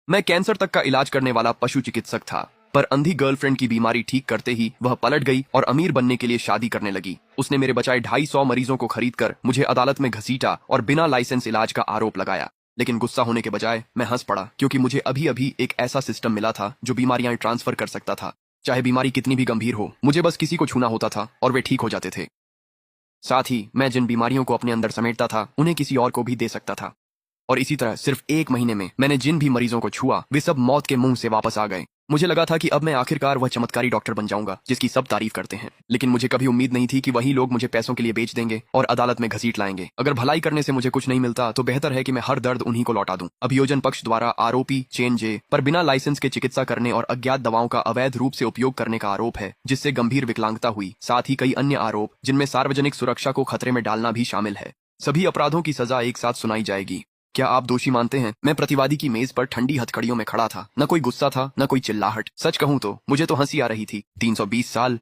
मैं कैंसर तक का इलाज करने वाला पशु चिकित्सक था, पर अंधी गर्लफ्रेंड की बीमारी ठीक करते ही वह पलट गई और अमीर बनने के लिए शादी करने लगी। उसने मेरे बचाए 250 मरीजों को खरीदकर मुझे अदालत में घसीटा और बिना लाइसेंस इलाज का आरोप लगाया। लेकिन गुस्सा होने के बजाय मैं हंस पड़ा, क्योंकि मुझे अभी अभी एक ऐसा सिस्टम मिला था जो बीमारियां ट्रांसफर कर सकता था। चाहे बीमारी कितनी भी गंभीर हो, मुझे बस किसी को छूना होता था और वे ठीक हो जाते थे। साथ ही मैं जिन बीमारियों को अपने अंदर समेटता था, उन्हें किसी और को भी दे सकता था। और इसी तरह सिर्फ 1 महीने में मैंने जिन भी मरीजों को छुआ, वे सब मौत के मुंह से वापस आ गए। मुझे लगा था कि अब मैं आखिरकार वह चमत्कारी डॉक्टर बन जाऊंगा जिसकी सब तारीफ करते हैं। लेकिन मुझे कभी उम्मीद नहीं थी कि वही लोग मुझे पैसों के लिए बेच देंगे और अदालत में घसीट लाएंगे। अगर भलाई करने से मुझे कुछ नहीं मिलता तो बेहतर है कि मैं हर दर्द उन्हीं को लौटा दूं। अभियोजन पक्ष द्वारा आरोपी चेन जे पर बिना लाइसेंस के चिकित्सा करने और अज्ञात दवाओं का अवैध रूप से उपयोग करने का आरोप है, जिससे गंभीर विकलांगता हुई। साथ ही कई अन्य आरोप, जिनमें सार्वजनिक सुरक्षा को खतरे में डालना भी शामिल है। सभी अपराधों की सजा एक साथ सुनाई जाएगी। क्या आप दोषी मानते हैं? मैं प्रतिवादी की मेज पर ठंडी हथकड़ियों में खड़ा था। न कोई गुस्सा था, न कोई चिल्लाहट। सच कहूं तो मुझे तो हंसी आ रही थी। 320 साल,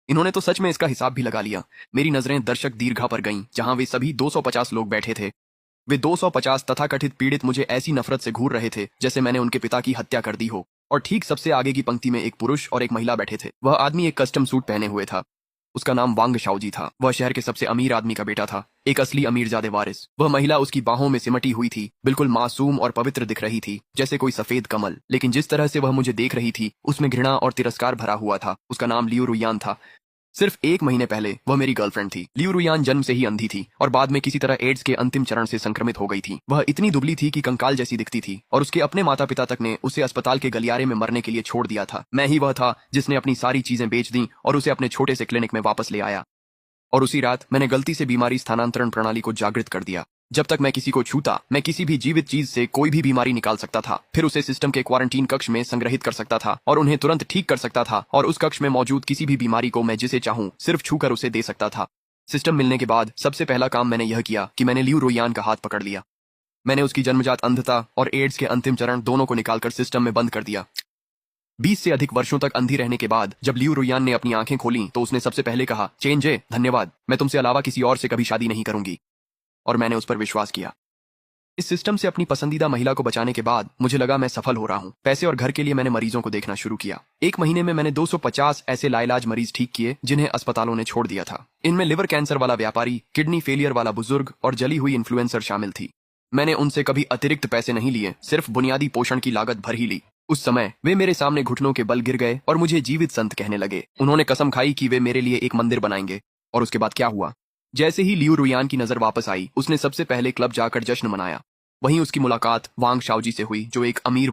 इन्होंने तो सच में इसका हिसाब भी लगा लिया। मेरी नजरें दर्शक दीर्घा पर गईं, जहां वे सभी 250 लोग बैठे थे। वे 250 तथाकथित पीड़ित मुझे ऐसी नफरत से घूर रहे थे जैसे मैंने उनके पिता की हत्या कर दी हो। और ठीक सबसे आगे की पंक्ति में एक पुरुष और एक महिला बैठे थे। वह आदमी एक कस्टम सूट पहने हुए था। उसका नाम वांग शाओजी था। वह शहर के सबसे अमीर आदमी का बेटा था, एक असली अमीरजादे वारिस। वह महिला उसकी बाहों में सिमटी हुई थी, बिल्कुल मासूम और पवित्र दिख रही थी, जैसे कोई सफेद कमल। लेकिन जिस तरह से वह मुझे देख रही थी, उसमें घृणा और तिरस्कार भरा हुआ था। उसका नाम लियू रुयान था। सिर्फ 1 महीने पहले वह मेरी गर्लफ्रेंड थी। लियू रुयान जन्म से ही अंधी थी और बाद में किसी तरह एड्स के अंतिम चरण से संक्रमित हो गई थी। वह इतनी दुबली थी कि कंकाल जैसी दिखती थी और उसके अपने माता पिता तक ने उसे अस्पताल के गलियारे में मरने के लिए छोड़ दिया था। मैं ही वह था जिसने अपनी सारी चीजें बेच दी और उसे अपने छोटे से क्लिनिक में वापस ले आया। और उसी रात मैंने गलती से बीमारी स्थानांतरण प्रणाली को जागृत कर दिया। जब तक मैं किसी को छूता, मैं किसी भी जीवित चीज से कोई भी बीमारी निकाल सकता था, फिर उसे सिस्टम के क्वारंटीन कक्ष में संग्रहित कर सकता था और उन्हें तुरंत ठीक कर सकता था। और उस कक्ष में मौजूद किसी भी बीमारी को मैं जिसे चाहूं सिर्फ छूकर उसे दे सकता था। सिस्टम मिलने के बाद सबसे पहला काम मैंने यह किया कि मैंने लियू रोयान का हाथ पकड़ लिया। मैंने उसकी जन्मजात अंधता और एड्स के अंतिम चरण दोनों को निकालकर सिस्टम में बंद कर दिया। 20 से अधिक वर्षों तक अंधी रहने के बाद जब लियू रुयान ने अपनी आंखें खोली तो उसने सबसे पहले कहा, चेन जे, धन्यवाद, मैं तुमसे अलावा किसी और से कभी शादी नहीं करूंगी। और मैंने उस पर विश्वास किया। इस सिस्टम से अपनी पसंदीदा महिला को बचाने के बाद मुझे लगा मैं सफल हो रहा हूँ। पैसे और घर के लिए मैंने मरीजों को देखना शुरू किया। 1 महीने में मैंने 250 ऐसे लाइलाज मरीज ठीक किए जिन्हें अस्पतालों ने छोड़ दिया था। इनमें लिवर कैंसर वाला व्यापारी, किडनी फेलियर वाला बुजुर्ग और जली हुई इन्फ्लुएंसर शामिल थी। मैंने उनसे कभी अतिरिक्त पैसे नहीं लिए, सिर्फ बुनियादी पोषण की लागत भर ही ली। उस समय वे मेरे सामने घुटनों के बल गिर गए और मुझे जीवित संत कहने लगे। उन्होंने कसम खाई कि वे मेरे लिए एक मंदिर बनाएंगे। और उसके बाद क्या हुआ? जैसे ही लियू रुयान की नजर वापस आई, उसने सबसे पहले क्लब जाकर जश्न मनाया। वहीं उसकी मुलाकात वांग शाओजी से हुई, जो एक अमीर